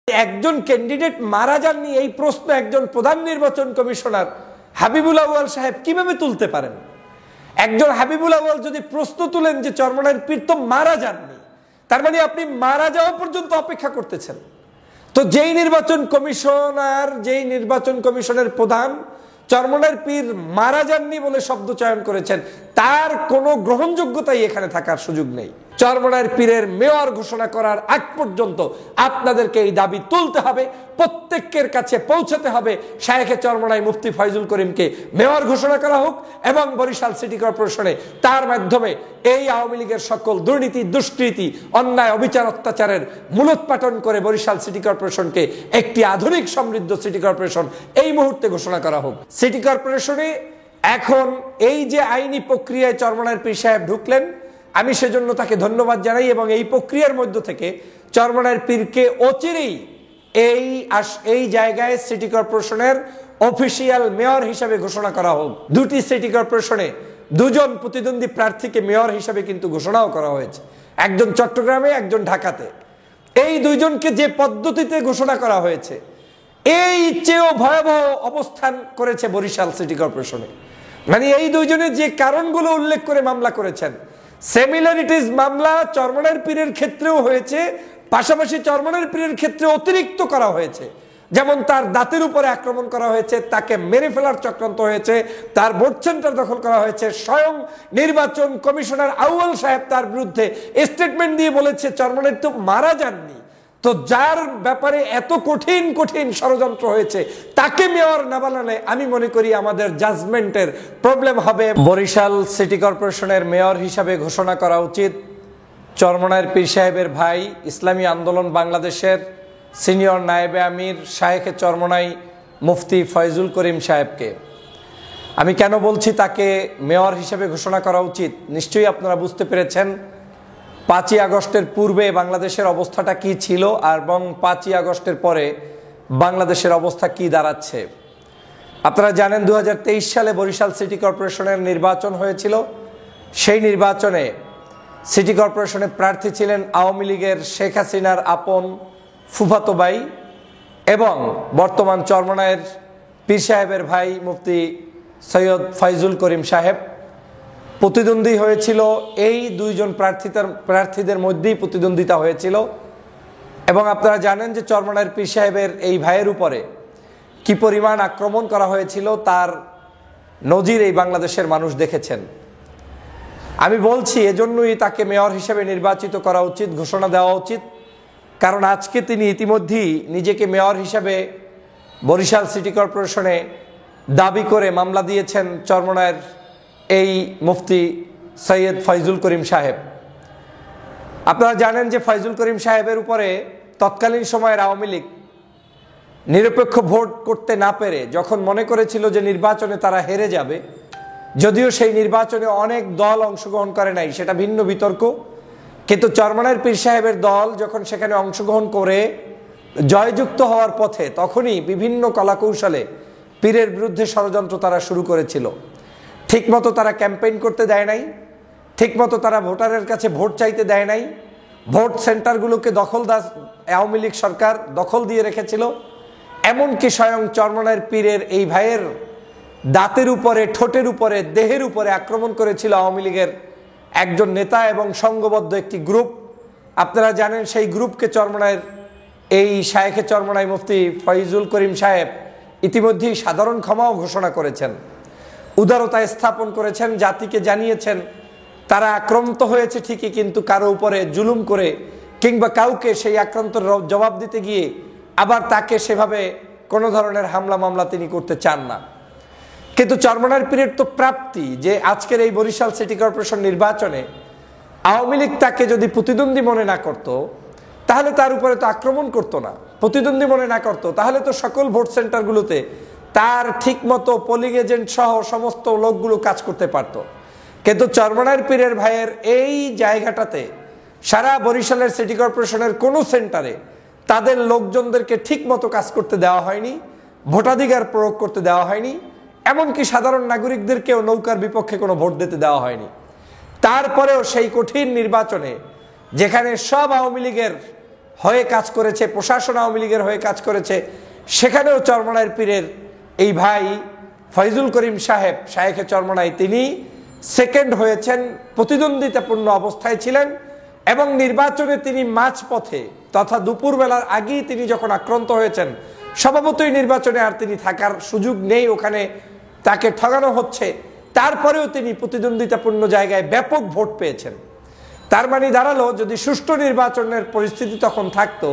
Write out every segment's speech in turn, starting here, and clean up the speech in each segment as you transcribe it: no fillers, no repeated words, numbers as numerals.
একজন ক্যান্ডিডেট মারা যাননি এই প্রশ্ন একজন প্রধান নির্বাচন কমিশনার হাবিবুল আউয়াল সাহেব কিভাবে তুলতে পারেন? একজন হাবিবুল আউয়াল যদি প্রশ্ন তুলেন যে চরমনাইয়ের পীর তো মারা যাননি, তার মানে আপনি মারা যাওয়া পর্যন্ত অপেক্ষা করতেছেন। তো যেই নির্বাচন কমিশনের প্রধান চরমনাইয়ের পীর মারা যাননি বলে শব্দ চয়ন করেছেন, তার কোনো গ্রহণযোগ্যতাই এখানে থাকার সুযোগ নেই। চরমনাইয়ের পীরের মেয়র ঘোষণা করার আগ পর্যন্ত আপনাদেরকে এই দাবি তুলতে হবে, প্রত্যেকের কাছে পৌঁছাতে হবে। শায়েখে চরমনাই মুফতি ফয়জুল করিমকে মেয়র ঘোষণা করা হোক এবং বরিশাল সিটি কর্পোরেশনে তার মাধ্যমে এই আওয়ামী লীগের সকল দুর্নীতি, দুষ্কৃতি, অন্যায়, অবিচার, অত্যাচারের মূলোৎপাটন করে বরিশাল সিটি কর্পোরেশনকে একটি আধুনিক সমৃদ্ধ সিটি কর্পোরেশন এই মুহূর্তে ঘোষণা করা হোক। সিটি কর্পোরেশনে এখন এই যে আইনি প্রক্রিয়ায় চরমনাইয়ের পীর সাহেব ঢুকলেন, আমি সেজন্য তাকে ধন্যবাদ জানাই এবং এই প্রক্রিয়ার মধ্য থেকে চরমনাইয়ের পীরকে অচিরেই এই জায়গায় সিটি কর্পোরেশনের অফিসিয়াল মেয়র হিসাবে ঘোষণা করা হোক। দুটি সিটি কর্পোরেশনে দুজন প্রতিদ্বন্দ্বী প্রার্থীকে মেয়র হিসাবে কিন্তু ঘোষণাও করা হয়েছে, একজন চট্টগ্রামে, একজন ঢাকাতে। এই দুইজনকে যে পদ্ধতিতে ঘোষণা করা হয়েছে, এই চেয়েও ভয়াবহ অবস্থান করেছে বরিশাল সিটি কর্পোরেশনে। মানে এই দুইজনের যে কারণগুলো উল্লেখ করে মামলা করেছেন, সিমিলারিটিস মামলা চরমনাইয়ের পীরের ক্ষেত্রেও হয়েছে, পাশাপাশি চরমনাইয়ের পীরের ক্ষেত্রে অতিরিক্ত করা হয়েছে। যেমন তার দাঁতের উপরে আক্রমণ করা হয়েছে, তাকে মেরে ফেলার চক্রান্ত হয়েছে, তার ভোট সেন্টার দখল করা হয়েছে। স্বয়ং নির্বাচন কমিশনার আউয়াল সাহেব তার বিরুদ্ধে স্টেটমেন্ট দিয়ে বলেছে চরমনাইয়ের তো মারা যাননি। তো যার ব্যাপারে এত কঠিন কঠিন ষড়যন্ত্র হয়েছে, তাকে মেয়র না বানালে আমি মনে করি আমাদের জাজমেন্টের প্রবলেম হবে। বরিশাল সিটি কর্পোরেশনের মেয়র হিসাবে ঘোষণা করা উচিত চরমনাইয়ের পীর সাহেবের ভাই, ইসলামী আন্দোলন বাংলাদেশের সিনিয়র নায়েবে আমির শায়েখে চরমনাই মুফতি ফয়জুল করিম সাহেবকে। আমি কেন বলছি তাকে মেয়র হিসেবে ঘোষণা করা উচিত, নিশ্চয়ই আপনারা বুঝতে পেরেছেন 5ই আগস্টের পূর্বে বাংলাদেশের অবস্থাটা কি ছিল এবং 5ই আগস্টের পরে বাংলাদেশের অবস্থা কি দাঁড়াচ্ছে। আপনারা জানেন 2023 সালে বরিশাল সিটি কর্পোরেশনের নির্বাচন হয়েছিল। সেই নির্বাচনে সিটি কর্পোরেশনে প্রার্থী ছিলেন আওয়ামী লীগের শেখ হাসিনার আপন ফুফাতো ভাই এবং বর্তমান চরমনাইয়ের পীর সাহেবের ভাই মুফতি সৈয়দ ফয়জুল করিম সাহেব। প্রতিদ্বন্দ্বী হয়েছিল এই দুইজন প্রার্থীদের মধ্যেই প্রতিদ্বন্দ্বিতা হয়েছিল। এবং আপনারা জানেন যে চরমনাইয়ের পীর সাহেবের এই ভাইয়ের উপরে কি পরিমাণ আক্রমণ করা হয়েছিল তার নজির এই বাংলাদেশের মানুষ দেখেছেন। আমি বলছি এজন্যই তাকে মেয়র হিসেবে নির্বাচিত করা উচিত, ঘোষণা দেওয়া উচিত। কারণ আজকে তিনি ইতিমধ্যেই নিজেকে মেয়র হিসেবে বরিশাল সিটি কর্পোরেশনে দাবি করে মামলা দিয়েছেন চরমনাইয়ের এই মুফতি সৈয়দ ফয়জুল করিম সাহেব। আপনারা জানেন যে ফয়জুল করিম সাহেবের উপরে তৎকালীন সময়ের আওয়ামী লীগ নিরপেক্ষ ভোট করতে না পেরে যখন মনে করেছিল যে নির্বাচনে তারা হেরে যাবে, যদিও সেই নির্বাচনে অনেক দল অংশগ্রহণ করে নাই, সেটা ভিন্ন বিতর্ক, কিন্তু চরমনাইয়ের পীর সাহেবের দল যখন সেখানে অংশগ্রহণ করে জয়যুক্ত হওয়ার পথে, তখনই বিভিন্ন কলাকৌশলে পীরের বিরুদ্ধে ষড়যন্ত্র তারা শুরু করেছিল। ঠিকমতো তারা ক্যাম্পেইন করতে দেয় নাই, ঠিকমতো তারা ভোটারের কাছে ভোট চাইতে দেয় নাই, ভোট সেন্টারগুলোকে আওয়ামী লীগ সরকার দখল দিয়ে রেখেছিল। এমনকি স্বয়ং চরমনাইয়ের পীরের এই ভাইয়ের দাঁতের উপরে, ঠোঁটের উপরে, দেহের উপরে আক্রমণ করেছিল আওয়ামী লীগের একজন নেতা এবং সংঘবদ্ধ একটি গ্রুপ। আপনারা জানেন সেই গ্রুপকে চরমনাইয়ের এই শায়েখে চরমনাই মুফতি ফয়জুল করিম সাহেব ইতিমধ্যেই সাধারণ ক্ষমাও ঘোষণা করেছেন, উদারতা স্থাপন করেছেন, জাতিকে জানিয়েছেন তারা আক্রান্ত হয়েছে ঠিকই, কিন্তু কারো উপরে জুলুম করে কিংবা কাউকে সেই আক্রান্তর জবাব দিতে গিয়ে আবার তাকে সেভাবে কোনো ধরনের হামলা মামলা তিনি করতে চান না। কিন্তু চরমনাইয়ের পীরের তো প্রাপ্তি যে আজকের এই বরিশাল সিটি কর্পোরেশন নির্বাচনে আওয়ামী লীগ তাকে যদি প্রতিদ্বন্দ্বী মনে না করত, তাহলে তার উপরে তো আক্রমণ করতো না। প্রতিদ্বন্দ্বী মনে না করতো, তাহলে তো সকল ভোট সেন্টারগুলোতে তার ঠিকমতো পোলিং এজেন্ট সহ সমস্ত লোকগুলো কাজ করতে পারত। কিন্তু চরমনাইয়ের পীরের ভাইয়ের এই জায়গাটাতে সারা বরিশালের সিটি কর্পোরেশনের কোনো সেন্টারে তাদের লোকজনদেরকে ঠিকমতো কাজ করতে দেওয়া হয়নি, ভোটাধিকার প্রয়োগ করতে দেওয়া হয়নি, এমনকি সাধারণ নাগরিকদেরকেও নৌকার বিপক্ষে কোনো ভোট দিতে দেওয়া হয়নি। তারপরেও সেই কঠিন নির্বাচনে যেখানে সব আওয়ামী লীগের হয়ে কাজ করেছে, প্রশাসন আওয়ামী লীগের হয়ে কাজ করেছে, সেখানেও চরমনাইয়ের পীরের এই ভাই ফয়জুল করিম সাহেব শায়েখে চরমনাই তিনি সেকেন্ড হয়েছেন, প্রতিদ্বন্দ্বিতাপূর্ণ অবস্থায় ছিলেন এবং নির্বাচনে তিনি মাঝপথে তথা দুপুরবেলার আগেই তিনি যখন আক্রান্ত হয়েছেন, স্বভাবতই নির্বাচনে আর তিনি থাকার সুযোগ নেই, ওখানে তাকে ঠগানো হচ্ছে, তারপরেও তিনি প্রতিদ্বন্দ্বিতাপূর্ণ জায়গায় ব্যাপক ভোট পেয়েছেন। তার মানে দাঁড়ালো যদি সুষ্ঠু নির্বাচনের পরিস্থিতি তখন থাকতো,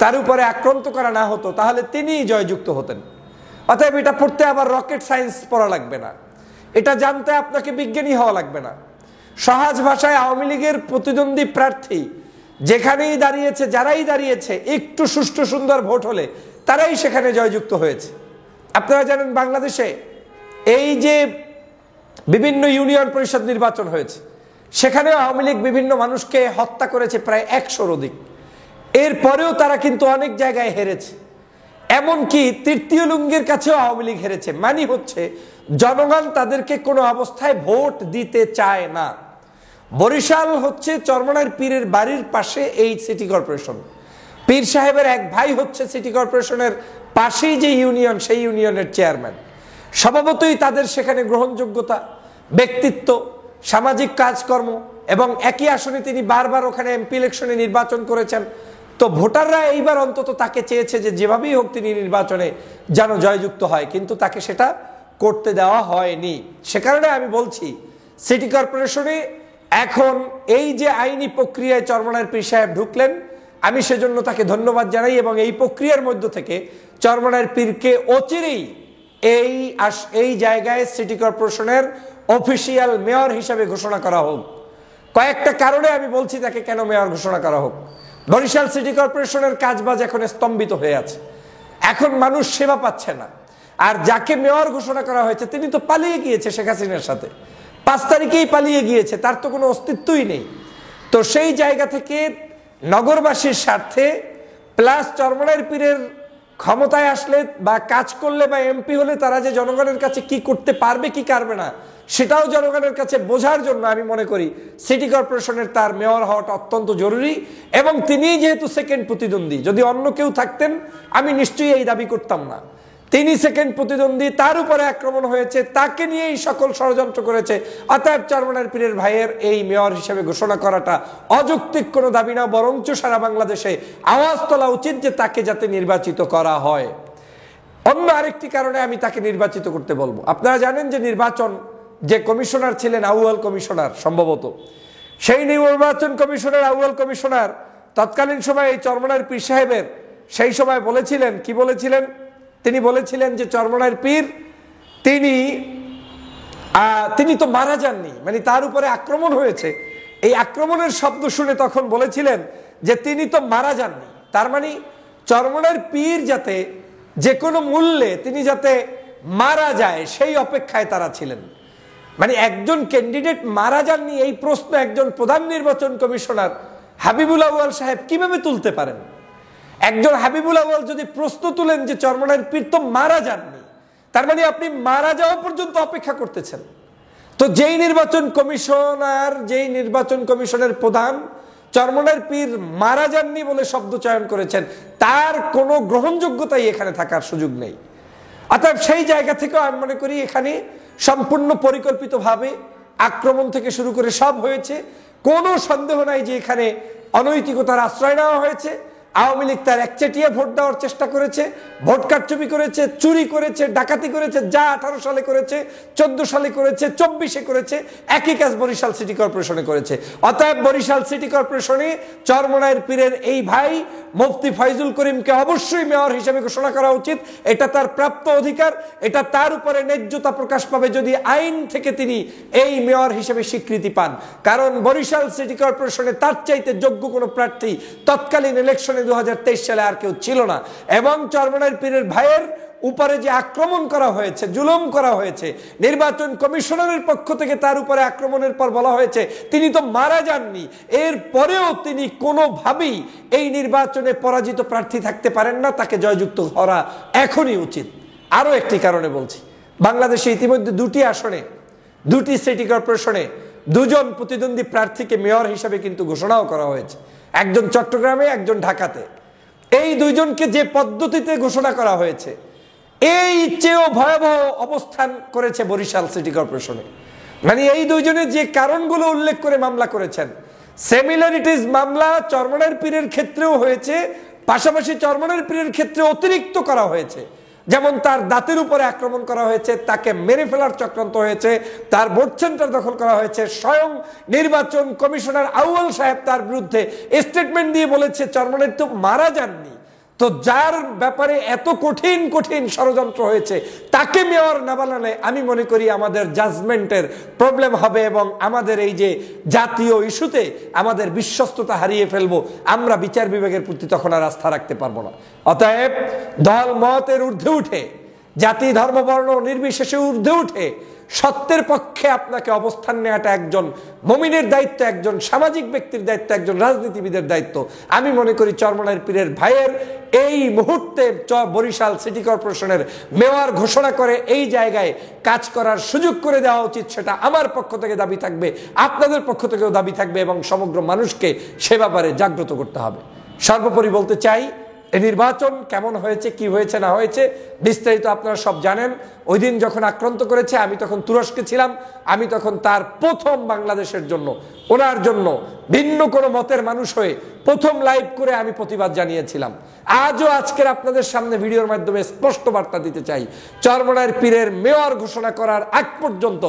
তার উপরে আক্রান্ত করা না হতো, তাহলে তিনিই জয়যুক্ত হতেন। অতএব এটা পড়তে আবার রকেট সায়েন্স পড়া লাগবে না, এটা জানতে আপনাকে বিজ্ঞানী হওয়া লাগবে না। সহজ ভাষায় আওয়ামী লীগের প্রতিদ্বন্দ্বী প্রার্থী যেখানেই দাঁড়িয়েছে, যারাই দাঁড়িয়েছে, একটু সুষ্ঠু সুন্দর ভোট হলে তারাই সেখানে জয়যুক্ত হয়েছে। আপনারা জানেন বাংলাদেশে এই যে বিভিন্ন ইউনিয়ন পরিষদ নির্বাচন হয়েছে, সেখানেও আওয়ামী লীগ বিভিন্ন মানুষকে হত্যা করেছে প্রায় 100-র অধিক। এরপরেও তারা কিন্তু অনেক জায়গায় হেরেছে, এমনকি তৃতীয় লিঙ্গের কাছেও আওয়ামী লীগ হেরেছে। মানে হচ্ছে জনগণ তাদেরকে কোনো অবস্থায় ভোট দিতে চায় না। বরিশাল হচ্ছে চরমনাইয়ের পীরের বাড়ির পাশে এই সিটি কর্পোরেশন, পীর সাহেবের এক ভাই হচ্ছে সিটি কর্পোরেশনের পাশেই যে ইউনিয়ন, সেই ইউনিয়নের চেয়ারম্যান। স্বভাবতই তাদের সেখানে গ্রহণযোগ্যতা, ব্যক্তিত্ব, সামাজিক কাজকর্ম এবং একই আসনে তিনি বারবার ওখানে এমপি ইলেকশনে নির্বাচন করেছেন। তো ভোটাররা এইবার অন্তত তাকে চেয়েছে যে যেভাবেই হোক তিনি নির্বাচনে যেন জয়যুক্ত হয়, কিন্তু তাকে সেটা করতে দেওয়া হয়নি। সে কারণে আমি বলছি সিটি কর্পোরেশনে এখন এই যে আইনি প্রক্রিয়ায় চরমনাইয়ের পীর সাহেব ঢুকলেন, আমি সেজন্য তাকে ধন্যবাদ জানাই এবং এই প্রক্রিয়ার মধ্য থেকে চরমনাইয়ের পীরকে অচিরেই এই জায়গায় সিটি কর্পোরেশনের অফিসিয়াল মেয়র হিসাবে ঘোষণা করা হোক। কয়েকটা কারণে আমি বলছি তাকে কেন মেয়র ঘোষণা করা হোক। বরিশাল সিটি কর্পোরেশনের কাজবাজ এখন স্তম্ভিত হয়ে আছে, এখন মানুষ সেবা পাচ্ছে না। আর যাকে মেয়র ঘোষণা করা হয়েছে তিনি তো পালিয়ে গিয়েছে শেখ হাসিনার সাথে, 5 তারিখেই পালিয়ে গিয়েছে, তার তো কোনো অস্তিত্বই নেই। তো সেই জায়গা থেকে নগরবাসীর স্বার্থে প্লাস চরমনাইয়ের পীরের ক্ষমতায় আসলে বা কাজ করলে বা এমপি হলে তারা যে জনগণের কাছে কি করতে পারবে কি পারবে না সেটাও জনগণের কাছে বোঝার জন্য আমি মনে করি সিটি কর্পোরেশনের তার মেয়র হওয়াটা অত্যন্ত জরুরি। এবং তিনি যেহেতু সেকেন্ড প্রতিদ্বন্দ্বী, যদি অন্য কেউ থাকতেন আমি নিশ্চয়ই এই দাবি করতাম না। তিনি সেকেন্ড প্রতিদ্বন্দ্বী, তার উপরে আক্রমণ হয়েছে, তাকে নিয়েই সকল ষড়যন্ত্র করেছে। অতএব চরমনাইয়ের পীরের ভাইয়ের এই মেয়র হিসেবে ঘোষণা করাটা অযৌক্তিক কোনো দাবি না, বরঞ্চ সারা বাংলাদেশে আওয়াজ তোলা উচিত যে তাকে যাতে নির্বাচিত করা হয়। অন্য আরেকটি কারণে আমি তাকে নির্বাচিত করতে বলবো। আপনারা জানেন যে নির্বাচন যে কমিশনার ছিলেন আউয়াল কমিশনার, সম্ভবত সেই নির্বাচন কমিশনের আউয়াল কমিশনার তৎকালীন সময় এই চরমনাইয়ের পীর সাহেবের সেই সময় বলেছিলেন, কি বলেছিলেন? তিনি বলেছিলেন যে চরমনাইয়ের পীর তিনি তো মারা যাননি, মানে তার উপরে আক্রমণ হয়েছে। এই আক্রমণের শব্দ শুনে তখন বলেছিলেন যে তিনি তো মারা যাননি, তার মানে চরমনাইয়ের পীর যাতে যে কোনো মূল্যে তিনি যাতে মারা যায় সেই অপেক্ষায় তারা ছিলেন। মানে একজন ক্যান্ডিডেট মারা যাননি এই প্রশ্ন একজন প্রধান নির্বাচন কমিশনার হাবিবুল আউয়াল সাহেব কিভাবে তুলতে পারেন? একজন হাবিবুল আউয়াল যদি প্রশ্ন তুলেন যে চরমনাইয়ের পীর তো মারা যাননি, তার মানে আপনি মারা যাওয়া পর্যন্ত অপেক্ষা করতেছেন। তো যেই নির্বাচন কমিশনের প্রধান চরমনাইয়ের পীর মারা যাননি বলে শব্দ চয়ন করেছেন, তার কোনো গ্রহণযোগ্যতাই এখানে থাকার সুযোগ নেই। অর্থাৎ সেই জায়গা থেকেও আমি মনে করি এখানে সম্পূর্ণ পরিকল্পিতভাবে আক্রমণ থেকে শুরু করে সব হয়েছে। কোনো সন্দেহ নাই যে এখানে অনৈতিকতার আশ্রয় নেওয়া হয়েছে। আওয়ামী লীগ তার একচেটিয়া ভোট দেওয়ার চেষ্টা করেছে, ভোট কারচুপি করেছে, চুরি করেছে, ডাকাতি করেছে, যা 18 সালে করেছে, 14 সালে করেছে, 24-এ করেছে, একই কাজ বরিশাল সিটি কর্পোরেশনে করেছে। অতএব বরিশাল সিটি কর্পোরেশনে চরমনাইয়ের পীরের এই ভাই মুফতি ফয়জুল করিমকে অবশ্যই মেয়র হিসেবে ঘোষণা করা উচিত। এটা তার প্রাপ্ত অধিকার, এটা তার উপরে ন্যায্যতা প্রকাশ পাবে যদি আইন থেকে তিনি এই মেয়র হিসেবে স্বীকৃতি পান। কারণ বরিশাল সিটি কর্পোরেশনে তার চাইতে যোগ্য কোনো প্রার্থী তৎকালীন ইলেকশনে 2023 সালে আর কেউ ছিল না। এবং চরমনাইয়ের পীরের ভাইয়ের উপরে যে আক্রমণ করা হয়েছে, জুলুম করা হয়েছে, নির্বাচন কমিশনারের পক্ষ থেকে তার উপরে আক্রমণের পর বলা হয়েছে তিনি তো মারা যাননি, এর পরেও তিনি কোনোভাবেই এই নির্বাচনে পরাজিত প্রার্থী থাকতে পারেন না, তাকে জয়যুক্ত করা এখনই উচিত। আরো একটি কারণে বলছি, বাংলাদেশে ইতিমধ্যে 2টি আসনে 2টি সিটি কর্পোরেশনে 2জন প্রতিদ্বন্দ্বী প্রার্থীকে মেয়র হিসাবে কিন্তু ঘোষণাও করা হয়েছে। একজন চট্টগ্রামে, একজন ঢাকাতে। এই দুইজনকে যে পদ্ধতিতে ঘোষণা করা হয়েছে, এই চেয়েও ভয়াবহ অবস্থান করেছে বরিশাল সিটি কর্পোরেশনে। মানে এই দুইজনের যে কারণগুলো উল্লেখ করে মামলা করেছেন, সিমিলারিটিস মামলা চরমনাইয়ের পীরের ক্ষেত্রেও হয়েছে, পাশাপাশি চরমনাইয়ের পীরের ক্ষেত্রে অতিরিক্ত করা হয়েছে। যেমন তার দাঁতের উপরে আক্রমণ করা হয়েছে, তাকে মেরে ফেলার চক্রান্ত হয়েছে, তার ভোট সেন্টার দখল করা হয়েছে। স্বয়ং নির্বাচন কমিশনার আউয়াল সাহেব তার বিরুদ্ধে স্টেটমেন্ট দিয়ে বলেছে চরমনাইয়ে তো মারা যাননি। তো যার ব্যাপারে এত কঠিন কঠিন ষড়যন্ত্র হয়েছে, তাকে মেয়র না বানালে আমি মনে করি আমাদের জাজমেন্টের প্রবলেম হবে এবং আমাদের এই যে জাতীয় ইস্যুতে আমাদের বিশ্বস্ততা হারিয়ে ফেলবো। আমরা বিচার বিভাগের প্রতি তখন আর আস্থা রাখতে পারবো না। অতএব দল মতের ঊর্ধ্বে উঠে, জাতি ধর্ম বর্ণ নির্বিশেষে ঊর্ধ্বে উঠে সত্যের পক্ষে আপনাকে অবস্থান নেওয়াটা একজন মুমিনের দায়িত্ব, একজন সামাজিক ব্যক্তির দায়িত্ব, একজন রাজনীতিবিদের দায়িত্ব। আমি মনে করি চরমনাইয়ের পীরের ভাইয়ের এই মুহূর্তে বরিশাল সিটি কর্পোরেশনের মেয়র ঘোষণা করে এই জায়গায় কাজ করার সুযোগ করে দেওয়া উচিত। সেটা আমার পক্ষ থেকে দাবি থাকবে, আপনাদের পক্ষ থেকেও দাবি থাকবে এবং সমগ্র মানুষকে সে ব্যাপারে জাগ্রত করতে হবে। সর্বোপরি বলতে চাই, এই নির্বাচন কেমন হয়েছে, কি হয়েছে না হয়েছে বিস্তারিত আপনারা সব জানেন। ওই দিন যখন আক্রান্ত করেছে, আমি তখন তুরস্কে ছিলাম। আমি তখন তার প্রথম বাংলাদেশের জন্য, ওনার জন্য ভিন্ন কোনো মতের মানুষ হয়ে প্রথম লাইভ করে আমি প্রতিবাদ জানিয়েছিলাম। আজও আজকের আপনাদের সামনে ভিডিওর মাধ্যমে স্পষ্ট বার্তা দিতে চাই, চরমনাইয়ের পীরের মেয়র ঘোষণা করার আগ পর্যন্ত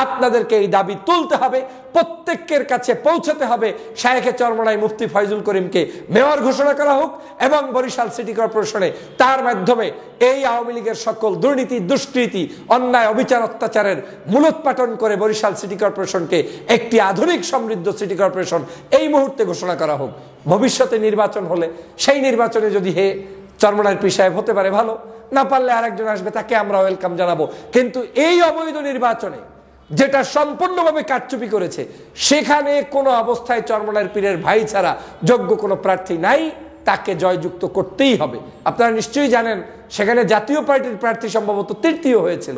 আপনাদেরকে এই দাবি তুলতে হবে, প্রত্যেকের কাছে পৌঁছাতে হবে। শায়েখে চরমনাই মুফতি ফয়জুল করিমকে মেয়র ঘোষণা করা হোক এবং বরিশাল সিটি কর্পোরেশনে তার মাধ্যমে এই আওয়ামী লীগের সকল দুর্নীতি, দুষ্কৃতি, অন্যায়, অবিচার, অত্যাচারের মূলোৎপাটন করে বরিশাল সিটি কর্পোরেশনকে একটি আধুনিক সমৃদ্ধ সিটি কর্পোরেশন এই মুহূর্তে ঘোষণা করা হোক। ভবিষ্যতে নির্বাচন হলে সেই নির্বাচনে যদি চরমনাইয়ের পীর সাহেব হতে পারে ভালো, না পারলে আরেকজন আসবে, তাকে আমরা ওয়েলকাম জানাবো। কিন্তু এই অবৈধ নির্বাচনে যেটা সম্পূর্ণভাবে কারচুপি করেছে, সেখানে কোনো অবস্থায় চরমনাইয়ের পীরের ভাই ছাড়া যোগ্য কোনো প্রার্থী নাই, তাকে জয়যুক্ত করতেই হবে। আপনারা নিশ্চয়ই জানেন সেখানে জাতীয় পার্টির প্রার্থী সম্ভবত তৃতীয় হয়েছিল।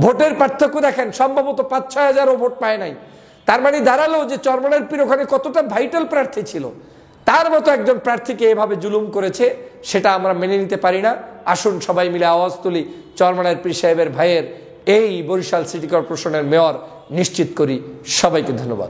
ভোটের পার্থক্য দেখেন, সম্ভবত 5-6 হাজারও ভোট পায় নাই। তার মানে দাঁড়ালো যে চরমনাইয়ের পীর ওখানে কতটা ভাইটাল প্রার্থী ছিল। তার মতো একজন প্রার্থীকে এভাবে জুলুম করেছে, সেটা আমরা মেনে নিতে পারি না। আসুন সবাই মিলে আওয়াজ তুলি, চরমনাইয়ের পীর সাহেবের ভাইয়ের এই বরিশাল সিটি কর্পোরেশনের মেয়র নিশ্চিত করি। সবাইকে ধন্যবাদ।